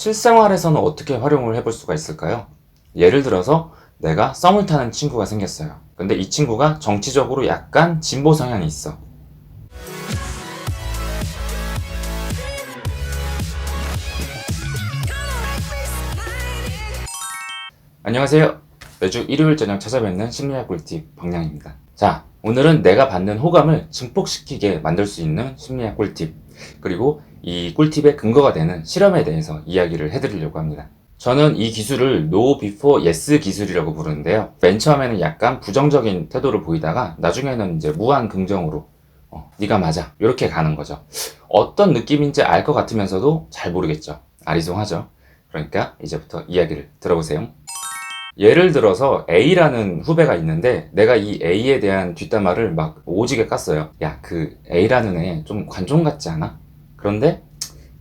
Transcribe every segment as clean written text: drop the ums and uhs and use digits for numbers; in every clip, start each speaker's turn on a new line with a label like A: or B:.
A: 실생활에서는 어떻게 활용을 해볼 수가 있을까요? 예를 들어서 내가 썸을 타는 친구가 생겼어요. 근데 이 친구가 정치적으로 약간 진보 성향이 있어. 안녕하세요. 매주 일요일 저녁 찾아뵙는 심리학 꿀팁 박량입니다. 자, 오늘은 내가 받는 호감을 증폭시키게 만들 수 있는 심리학 꿀팁, 그리고 이 꿀팁의 근거가 되는 실험에 대해서 이야기를 해드리려고 합니다. 저는 이 기술을 No Before Yes 기술이라고 부르는데요. 맨 처음에는 약간 부정적인 태도를 보이다가 나중에는 이제 무한 긍정으로 네가 맞아 이렇게 가는 거죠. 어떤 느낌인지 알 것 같으면서도 잘 모르겠죠. 아리송하죠. 그러니까 이제부터 이야기를 들어보세요. 예를 들어서 A라는 후배가 있는데 내가 이 A에 대한 뒷담화를 막 오지게 깠어요. 야, 그 A라는 애 좀 관종 같지 않아? 그런데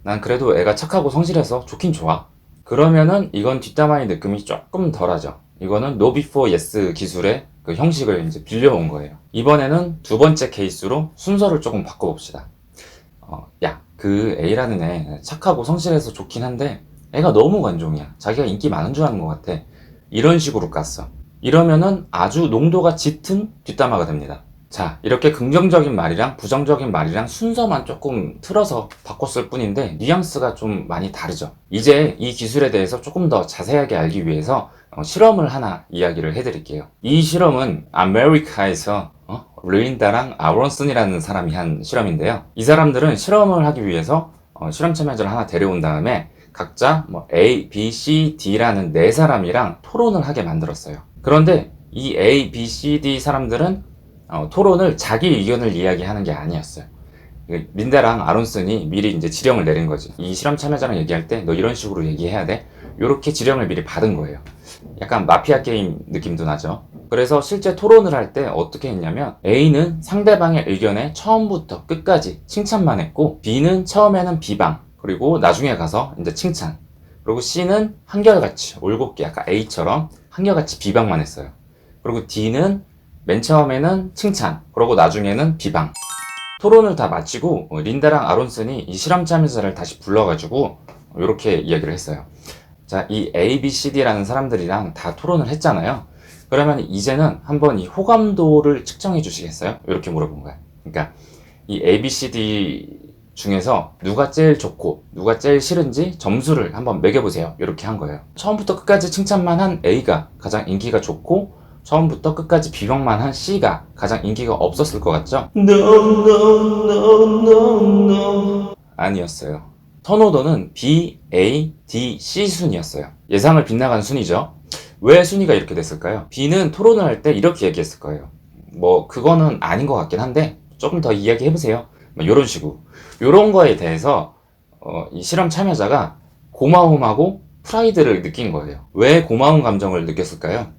A: 난 그래도 애가 착하고 성실해서 좋긴 좋아. 그러면은 이건 뒷담화의 느낌이 조금 덜하죠. 이거는 No Before Yes 기술의 그 형식을 이제 빌려온 거예요. 이번에는 두 번째 케이스로 순서를 조금 바꿔봅시다. 야, 그 A라는 애 착하고 성실해서 좋긴 한데 애가 너무 관종이야. 자기가 인기 많은 줄 아는 것 같아. 이런 식으로 깠어. 이러면은 아주 농도가 짙은 뒷담화가 됩니다. 자, 이렇게 긍정적인 말이랑 부정적인 말이랑 순서만 조금 틀어서 바꿨을 뿐인데 뉘앙스가 좀 많이 다르죠. 이제 이 기술에 대해서 조금 더 자세하게 알기 위해서 실험을 하나 이야기를 해드릴게요. 이 실험은 아메리카에서 르린다랑 아론슨이라는 사람이 한 실험인데요. 이 사람들은 실험을 하기 위해서 실험 참여자를 하나 데려온 다음에 각자 A, B, C, D라는 네 사람이랑 토론을 하게 만들었어요. 그런데 이 A, B, C, D 사람들은 토론을 자기 의견을 이야기하는 게 아니었어요. 린다랑 아론슨이 미리 이제 지령을 내린 거지. 이 실험 참여자랑 얘기할 때 너 이런 식으로 얘기해야 돼. 이렇게 지령을 미리 받은 거예요. 약간 마피아 게임 느낌도 나죠. 그래서 실제 토론을 할 때 어떻게 했냐면 A는 상대방의 의견에 처음부터 끝까지 칭찬만 했고 B는 처음에는 비방, 그리고 나중에 가서 이제 칭찬, 그리고 C는 한결같이 올곧게 약간 A처럼 한결같이 비방만 했어요. 그리고 D는 맨 처음에는 칭찬, 그러고 나중에는 비방. 토론을 다 마치고 린다랑 아론슨이 이 실험 참여자를 다시 불러가지고 이렇게 이야기를 했어요. 자, 이 A, B, C, D라는 사람들이랑 다 토론을 했잖아요. 그러면 이제는 한번 이 호감도를 측정해 주시겠어요? 이렇게 물어본 거야. 그러니까 이 A, B, C, D 중에서 누가 제일 좋고 누가 제일 싫은지 점수를 한번 매겨보세요. 이렇게 한 거예요. 처음부터 끝까지 칭찬만 한 A가 가장 인기가 좋고 처음부터 끝까지 비방만 한 C가 가장 인기가 없었을 것 같죠? No, no, no, no, no. 아니었어요. 선호도는 B, A, D, C 순이었어요. 예상을 빗나간 순이죠. 왜 순위가 이렇게 됐을까요? B는 토론을 할 때 이렇게 얘기했을 거예요. 그거는 아닌 것 같긴 한데 조금 더 이야기해보세요. 이런 식으로. 이런 거에 대해서 이 실험 참여자가 고마움하고 프라이드를 느낀 거예요. 왜 고마운 감정을 느꼈을까요?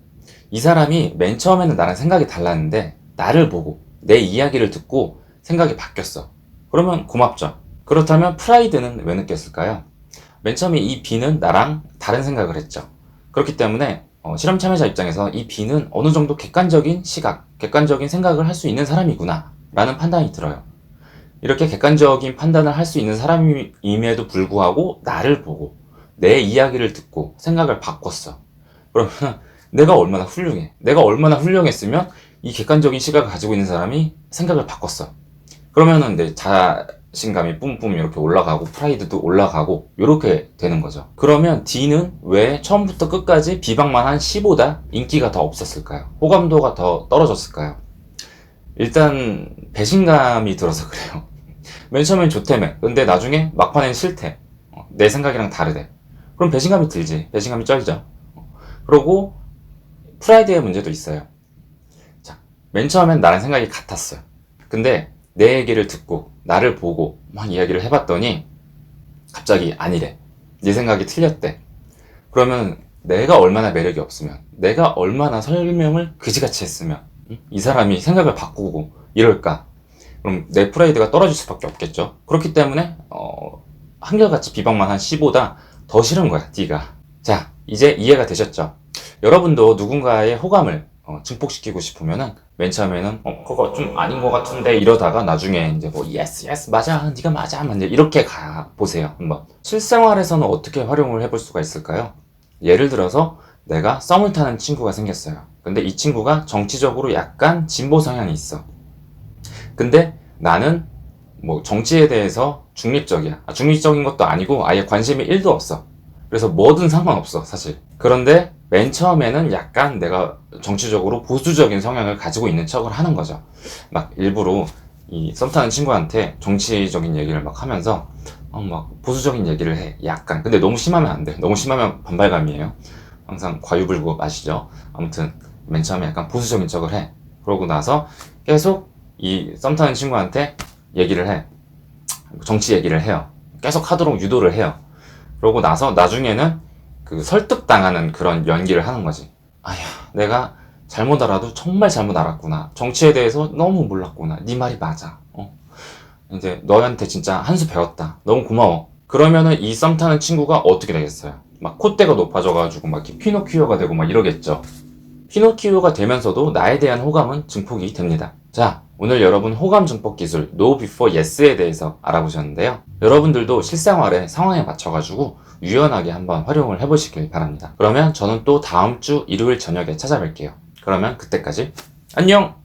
A: 이 사람이 맨 처음에는 나랑 생각이 달랐는데 나를 보고 내 이야기를 듣고 생각이 바뀌었어. 그러면 고맙죠. 그렇다면 프라이드는 왜 느꼈을까요? 맨 처음에 이 B는 나랑 다른 생각을 했죠. 그렇기 때문에 실험 참여자 입장에서 이 B는 어느 정도 객관적인 시각, 객관적인 생각을 할 수 있는 사람이구나 라는 판단이 들어요. 이렇게 객관적인 판단을 할 수 있는 사람임에도 불구하고 나를 보고 내 이야기를 듣고 생각을 바꿨어. 그러면 내가 얼마나 훌륭해. 내가 얼마나 훌륭했으면 이 객관적인 시각을 가지고 있는 사람이 생각을 바꿨어. 그러면은 내 자신감이 뿜뿜 이렇게 올라가고 프라이드도 올라가고 이렇게 되는 거죠. 그러면 D는 왜 처음부터 끝까지 비방만 한 C보다 인기가 더 없었을까요? 호감도가 더 떨어졌을까요? 일단 배신감이 들어서 그래요. 맨 처음엔 좋대매. 근데 나중에 막판엔 싫대. 내 생각이랑 다르대. 그럼 배신감이 들지. 배신감이 쩔죠. 그리고 프라이드의 문제도 있어요. 자, 맨 처음엔 나랑 생각이 같았어요. 근데 내 얘기를 듣고 나를 보고 막 이야기를 해봤더니 갑자기 아니래. 네 생각이 틀렸대. 그러면 내가 얼마나 매력이 없으면, 내가 얼마나 설명을 그지같이 했으면 이 사람이 생각을 바꾸고 이럴까? 그럼 내 프라이드가 떨어질 수밖에 없겠죠. 그렇기 때문에 한결같이 비방만 한 C보다 더 싫은 거야, D가. 자, 이제 이해가 되셨죠? 여러분도 누군가의 호감을 증폭시키고 싶으면은 맨 처음에는 그거 좀 아닌 것 같은데 이러다가 나중에 이제 뭐 예스 맞아 네가 맞아 이제 이렇게 가 보세요. 한번 실생활에서는 어떻게 활용을 해볼 수가 있을까요? 예를 들어서 내가 썸을 타는 친구가 생겼어요. 근데 이 친구가 정치적으로 약간 진보 성향이 있어. 근데 나는 뭐 정치에 대해서 중립적이야. 중립적인 것도 아니고 아예 관심이 1도 없어. 그래서 뭐든 상관없어 사실. 그런데 맨 처음에는 약간 내가 정치적으로 보수적인 성향을 가지고 있는 척을 하는 거죠. 막 일부러 이 썸 타는 친구한테 정치적인 얘기를 막 하면서 막 보수적인 얘기를 해. 약간. 근데 너무 심하면 안 돼. 너무 심하면 반발감이에요. 항상 과유불급 아시죠? 아무튼 맨 처음에 약간 보수적인 척을 해. 그러고 나서 계속 이 썸 타는 친구한테 얘기를 해. 정치 얘기를 해요. 계속 하도록 유도를 해요. 그러고 나서 나중에는 그 설득당하는 그런 연기를 하는 거지. 아휴, 내가 잘못 알아도 정말 잘못 알았구나. 정치에 대해서 너무 몰랐구나. 네 말이 맞아. 이제 너한테 진짜 한 수 배웠다. 너무 고마워. 그러면은 이 썸 타는 친구가 어떻게 되겠어요? 막 콧대가 높아져가지고 막 이렇게 피노키오가 되고 막 이러겠죠. 피노키오가 되면서도 나에 대한 호감은 증폭이 됩니다. 자, 오늘 여러분 호감 증폭 기술 No Before Yes에 대해서 알아보셨는데요. 여러분들도 실생활에 상황에 맞춰가지고 유연하게 한번 활용을 해보시길 바랍니다. 그러면 저는 또 다음 주 일요일 저녁에 찾아뵐게요. 그러면 그때까지 안녕!